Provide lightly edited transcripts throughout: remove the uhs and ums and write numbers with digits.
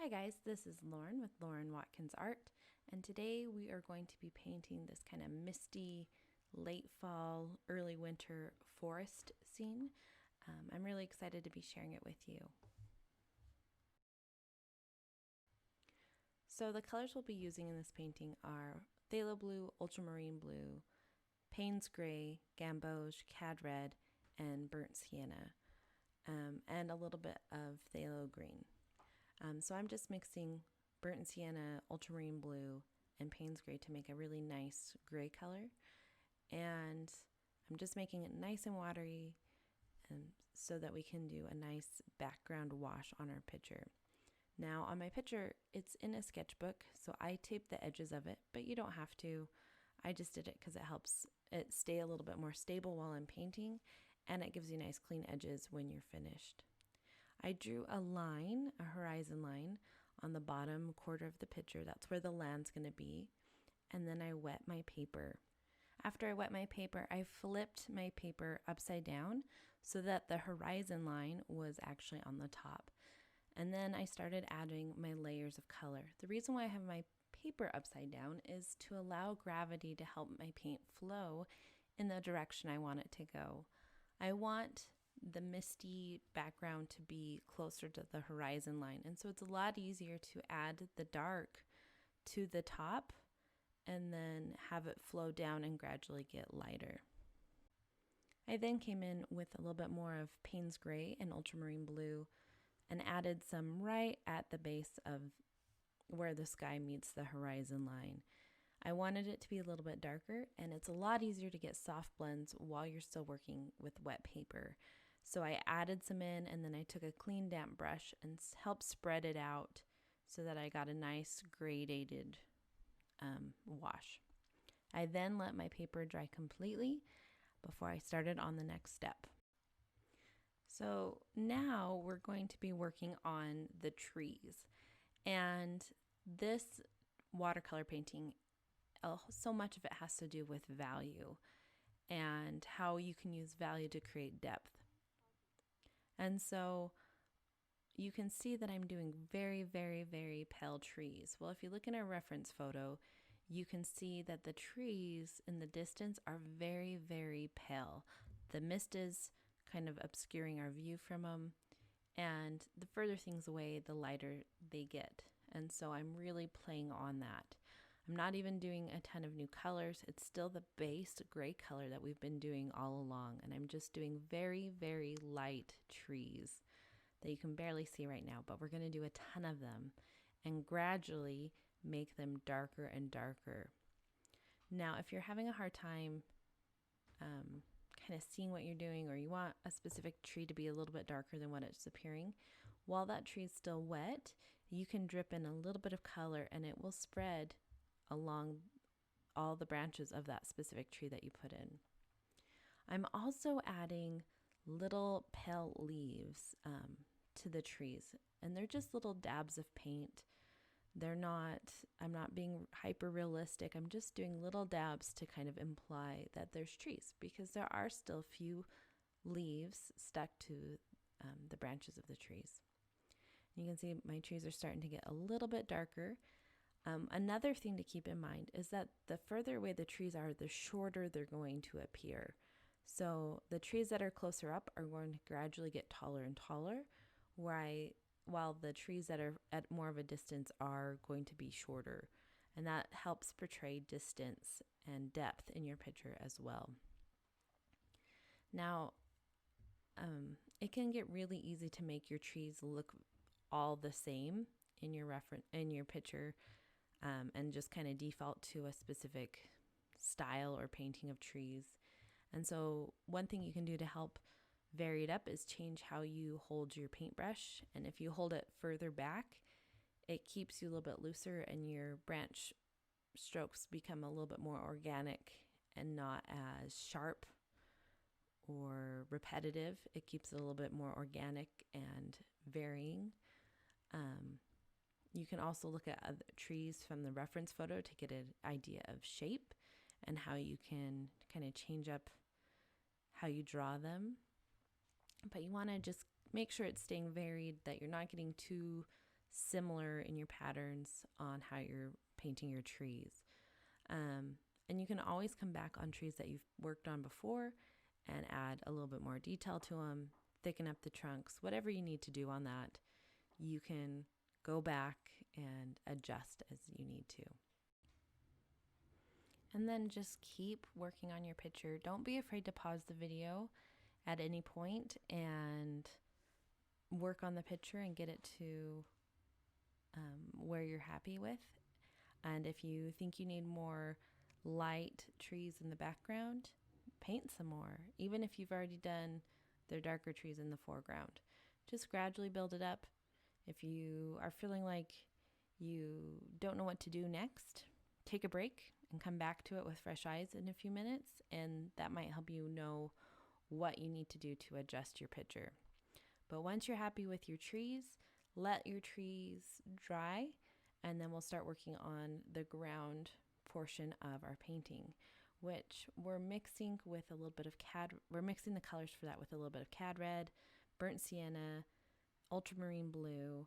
Hi guys, this is Lauren with Lauren Watkins Art, and today we are going to be painting this kind of misty, late fall, early winter forest scene. I'm really excited to be sharing it with you. So the colors we'll be using in this painting are phthalo blue, ultramarine blue, Payne's gray, gamboge, cad red, and burnt sienna, and a little bit of phthalo green. So I'm just mixing burnt sienna, ultramarine blue, and Payne's gray to make a really nice gray color. And I'm just making it nice and watery so that we can do a nice background wash on our picture. Now on my picture, it's in a sketchbook, so I taped the edges of it, but you don't have to. I just did it because it helps it stay a little bit more stable while I'm painting, and it gives you nice clean edges when you're finished. I drew a line, a horizon line, on the bottom quarter of the picture. That's where the land's going to be. And then I wet my paper. After I wet my paper, I flipped my paper upside down so that the horizon line was actually on the top. And then I started adding my layers of color. The reason why I have my paper upside down is to allow gravity to help my paint flow in the direction I want it to go. I want the misty background to be closer to the horizon line, and so it's a lot easier to add the dark to the top and then have it flow down and gradually get lighter. I then came in with a little bit more of Payne's gray and ultramarine blue and added some right at the base of where the sky meets the horizon line. I wanted it to be a little bit darker, and it's a lot easier to get soft blends while you're still working with wet paper. So I added some in, and then I took a clean damp brush and helped spread it out so that I got a nice gradated wash. I then let my paper dry completely before I started on the next step. So now we're going to be working on the trees, and this watercolor painting, so much of it has to do with value and how you can use value to create depth. And so you can see that I'm doing very, very, very pale trees. Well, if you look in a reference photo, you can see that the trees in the distance are very, very pale. The mist is kind of obscuring our view from them, and the further things away, the lighter they get. And so I'm really playing on that. I'm not even doing a ton of new colors. It's still the base gray color that we've been doing all along. And I'm just doing very, very light trees that you can barely see right now. But we're going to do a ton of them and gradually make them darker and darker. Now, if you're having a hard time kind of seeing what you're doing, or you want a specific tree to be a little bit darker than what it's appearing, while that tree is still wet, you can drip in a little bit of color and it will spread along all the branches of that specific tree that you put in. I'm also adding little pale leaves to the trees, and they're just little dabs of paint. I'm not being hyper realistic. I'm just doing little dabs to kind of imply that there's trees, because there are still a few leaves stuck to the branches of the trees. And you can see my trees are starting to get a little bit darker. Another thing to keep in mind is that the further away the trees are, the shorter they're going to appear. So the trees that are closer up are going to gradually get taller and taller, while the trees that are at more of a distance are going to be shorter. And that helps portray distance and depth in your picture as well. Now, it can get really easy to make your trees look all the same in your picture, and just kind of default to a specific style or painting of trees. And so one thing you can do to help vary it up is change how you hold your paintbrush. And if you hold it further back, it keeps you a little bit looser, and your branch strokes become a little bit more organic and not as sharp or repetitive. It keeps it a little bit more organic and varying. You can also look at other trees from the reference photo to get an idea of shape and how you can kind of change up how you draw them. But you want to just make sure it's staying varied, that you're not getting too similar in your patterns on how you're painting your trees. And you can always come back on trees that you've worked on before and add a little bit more detail to them, thicken up the trunks, whatever you need to do on that. You can go back and adjust as you need to. And then just keep working on your picture. Don't be afraid to pause the video at any point and work on the picture and get it to where you're happy with. And if you think you need more light trees in the background, paint some more. Even if you've already done the darker trees in the foreground, just gradually build it up. If you are feeling like you don't know what to do next, take a break and come back to it with fresh eyes in a few minutes, and that might help you know what you need to do to adjust your picture. But once you're happy with your trees, let your trees dry, and then we'll start working on the ground portion of our painting, which we're mixing with a little bit of we're mixing the colors for that with a little bit of cad red, burnt sienna, ultramarine blue.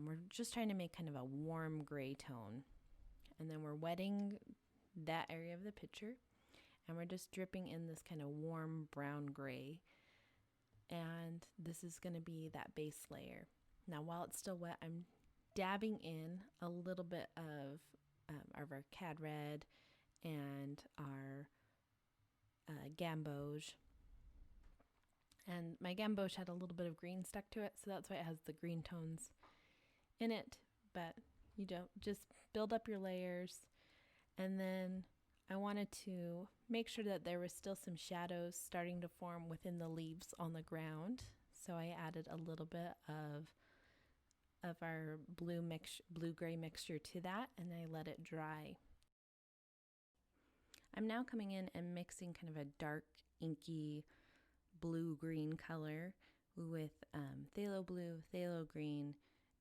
We're just trying to make kind of a warm gray tone. And then we're wetting that area of the picture, and we're just dripping in this kind of warm brown gray. And this is going to be that base layer. Now, while it's still wet, I'm dabbing in a little bit of our cad red and our gamboge. And my gamboge had a little bit of green stuck to it, so that's why it has the green tones in it. But you don't, just build up your layers. And then I wanted to make sure that there was still some shadows starting to form within the leaves on the ground. So I added a little bit of our blue-gray mixture to that, and I let it dry. I'm now coming in and mixing kind of a dark, inky blue-green color with phthalo blue, phthalo green,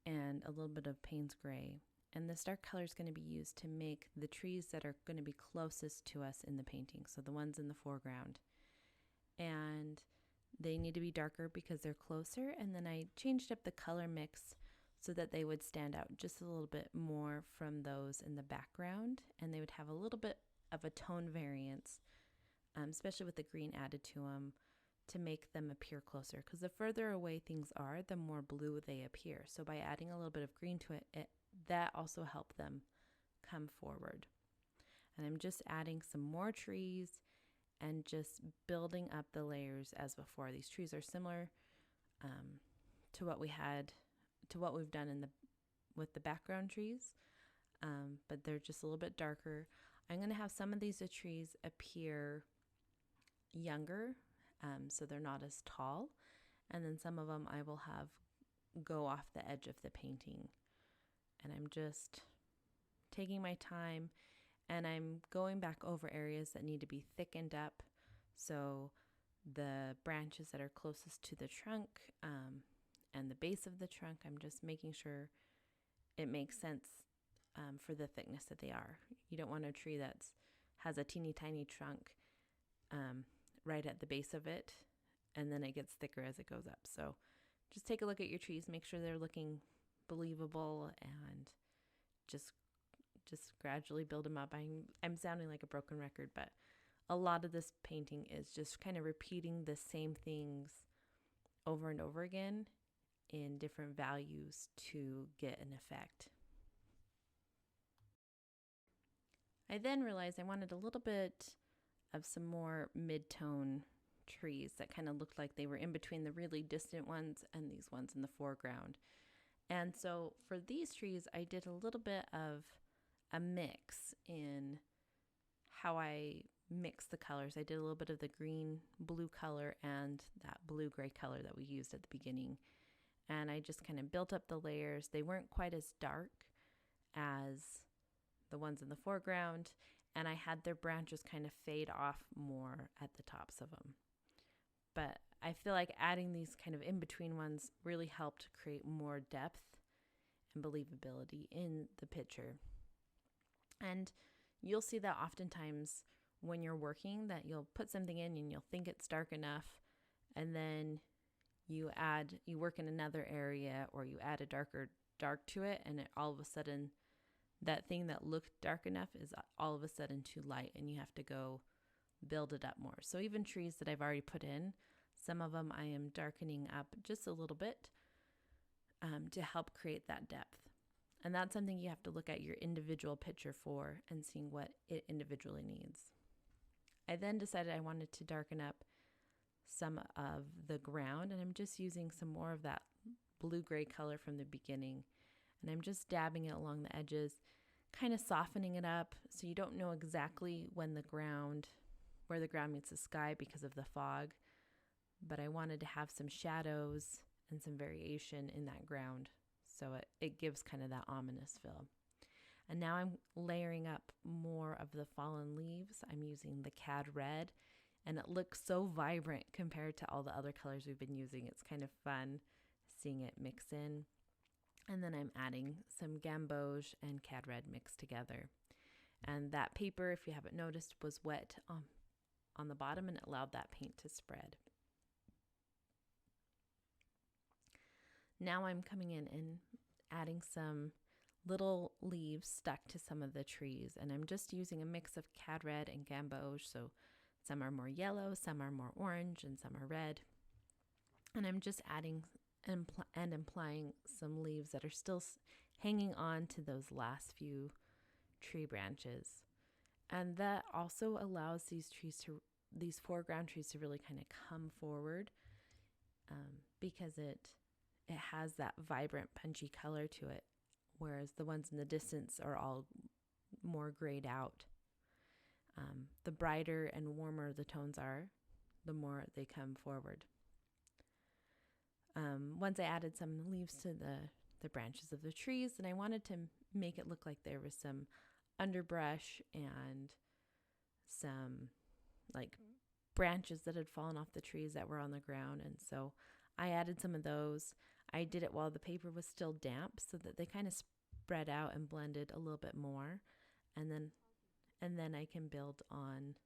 and a little bit of Payne's gray. And this dark color is going to be used to make the trees that are going to be closest to us in the painting, so the ones in the foreground. And they need to be darker because they're closer, and then I changed up the color mix so that they would stand out just a little bit more from those in the background, and they would have a little bit of a tone variance, especially with the green added to them, to make them appear closer, because the further away things are, the more blue they appear. So by adding a little bit of green to it, that also helped them come forward. And I'm just adding some more trees and just building up the layers as before. These trees are similar to what we've done with the background trees, but they're just a little bit darker. I'm going to have some of these trees appear younger, so they're not as tall, and then some of them I will have go off the edge of the painting. And I'm just taking my time, and I'm going back over areas that need to be thickened up. So the branches that are closest to the trunk and the base of the trunk, I'm just making sure it makes sense for the thickness that they are. You don't want a tree that has a teeny tiny trunk right at the base of it, and then it gets thicker as it goes up. So just take a look at your trees, make sure they're looking believable, and just gradually build them up. I'm sounding like a broken record, but a lot of this painting is just kind of repeating the same things over and over again in different values to get an effect. I then realized I wanted a little bit of some more mid-tone trees that kind of looked like they were in between the really distant ones and these ones in the foreground. And so for these trees, I did a little bit of a mix in how I mix the colors. I did a little bit of the green-blue color and that blue-gray color that we used at the beginning. And I just kind of built up the layers. They weren't quite as dark as the ones in the foreground, and I had their branches kind of fade off more at the tops of them. But I feel like adding these kind of in-between ones really helped create more depth and believability in the picture. And you'll see that oftentimes when you're working, that you'll put something in and you'll think it's dark enough, and then you work in another area, or you add a darker dark to it, and all of a sudden that thing that looked dark enough is all of a sudden too light, and you have to go build it up more. So even trees that I've already put in, some of them I am darkening up just a little bit to help create that depth. And that's something you have to look at your individual picture for and seeing what it individually needs. I then decided I wanted to darken up some of the ground, and I'm just using some more of that blue-gray color from the beginning, and I'm just dabbing it along the edges, kind of softening it up so you don't know exactly where the ground meets the sky because of the fog, but I wanted to have some shadows and some variation in that ground, so it gives kind of that ominous feel. And now I'm layering up more of the fallen leaves. I'm using the cad red, and it looks so vibrant compared to all the other colors we've been using. It's kind of fun seeing it mix in. And then I'm adding some gamboge and cad red mixed together. And that paper, if you haven't noticed, was wet on the bottom, and it allowed that paint to spread. Now I'm coming in and adding some little leaves stuck to some of the trees, and I'm just using a mix of cad red and gamboge, so some are more yellow, some are more orange, and some are red. And I'm just adding and applying some leaves that are still hanging on to those last few tree branches. And that also allows these foreground trees to really kind of come forward, because it has that vibrant, punchy color to it, whereas the ones in the distance are all more grayed out. The brighter and warmer the tones are, the more they come forward. Once I added some leaves to the branches of the trees, and I wanted to make it look like there was some underbrush and some like branches that had fallen off the trees that were on the ground, and so I added some of those. I did it while the paper was still damp so that they kind of spread out and blended a little bit more, and then I can build on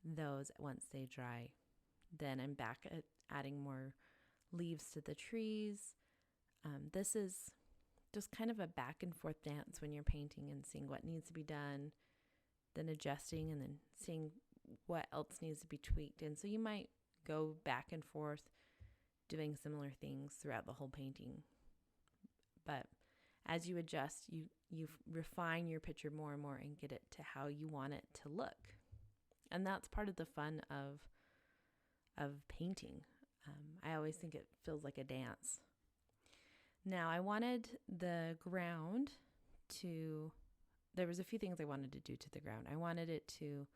those once they dry. Then I'm back at adding more leaves to the trees. This is just kind of a back and forth dance when you're painting and seeing what needs to be done, then adjusting, and then seeing what else needs to be tweaked. And so you might go back and forth doing similar things throughout the whole painting. But as you adjust, you refine your picture more and more and get it to how you want it to look. And that's part of the fun of painting. I always think it feels like a dance. Now, I wanted the ground there was a few things I wanted to do to the ground. I wanted it to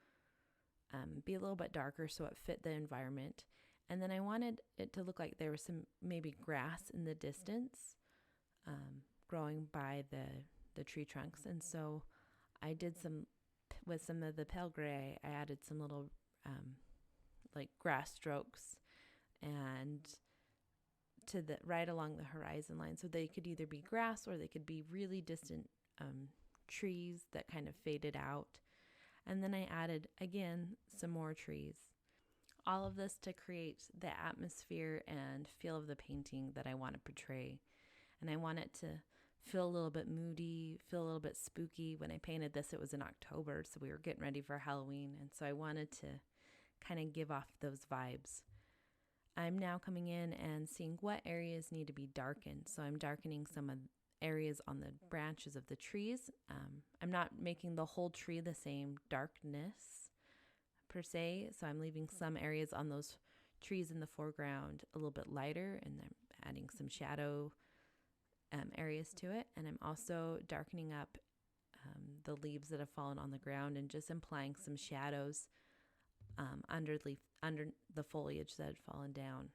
be a little bit darker so it fit the environment. And then I wanted it to look like there was some maybe grass in the distance growing by the tree trunks. And so I did with some of the pale gray, I added some little like grass strokes and to the right along the horizon line, so they could either be grass or they could be really distant trees that kind of faded out. And then I added again some more trees. All of this to create the atmosphere and feel of the painting that I want to portray. And I want it to feel a little bit moody, feel a little bit spooky. When I painted this, it was in October, so we were getting ready for Halloween, and so I wanted to kind of give off those vibes. I'm now coming in and seeing what areas need to be darkened. So I'm darkening some of the areas on the branches of the trees. I'm not making the whole tree the same darkness per se, so I'm leaving some areas on those trees in the foreground a little bit lighter, and I'm adding some shadow areas to it. And I'm also darkening up the leaves that have fallen on the ground and just implying some shadows under the foliage that had fallen down,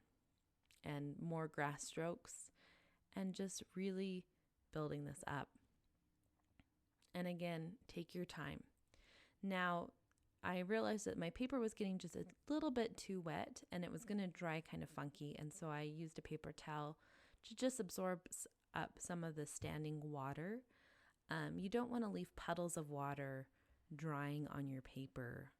and more grass strokes, and just really building this up. And again, take your time. Now, I realized that my paper was getting just a little bit too wet and it was going to dry kind of funky, and so I used a paper towel to just absorb up some of the standing water. You don't want to leave puddles of water drying on your paper,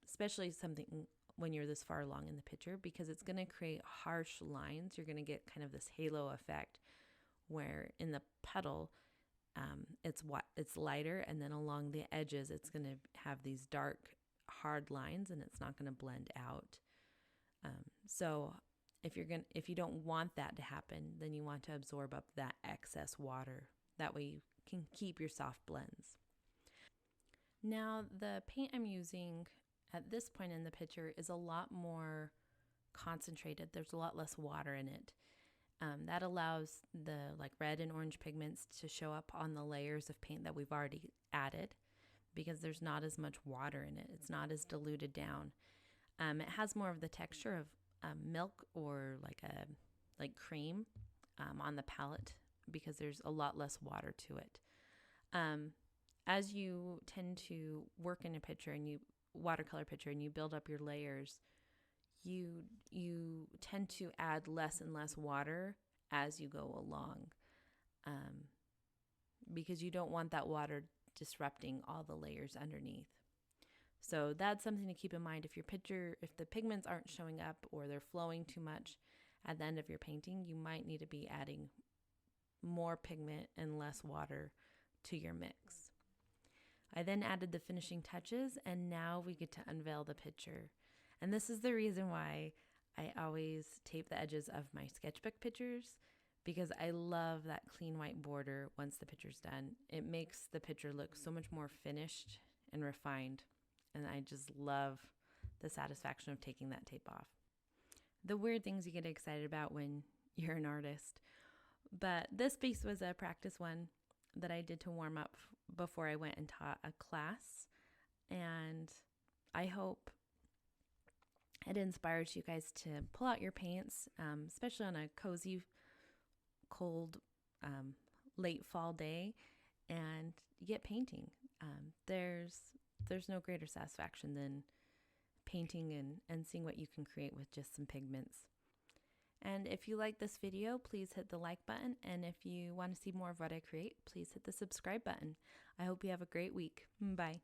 especially something when you're this far along in the picture, because it's going to create harsh lines. You're going to get kind of this halo effect where in the petal, it's lighter, and then along the edges it's going to have these dark hard lines, and it's not going to blend out. So if you don't want that to happen, then you want to absorb up that excess water. That way you can keep your soft blends. Now the paint I'm using at this point in the picture is a lot more concentrated. There's a lot less water in it. That allows the red and orange pigments to show up on the layers of paint that we've already added, because there's not as much water in it. It's not as diluted down. It has more of the texture of milk or like cream on the palette, because there's a lot less water to it. As you tend to work in a picture and you watercolor picture and you build up your layers, you tend to add less and less water as you go along, because you don't want that water disrupting all the layers underneath. So that's something to keep in mind. If the pigments aren't showing up or they're flowing too much at the end of your painting, you might need to be adding more pigment and less water to your mix. I then added the finishing touches, and now we get to unveil the picture. And this is the reason why I always tape the edges of my sketchbook pictures, because I love that clean white border once the picture's done. It makes the picture look so much more finished and refined, and I just love the satisfaction of taking that tape off. The weird things you get excited about when you're an artist. But this piece was a practice one that I did to warm up before I went and taught a class, and I hope it inspires you guys to pull out your paints, especially on a cozy, cold, late fall day, and get painting. There's no greater satisfaction than painting and seeing what you can create with just some pigments. And if you like this video, please hit the like button. And if you want to see more of what I create, please hit the subscribe button. I hope you have a great week. Bye.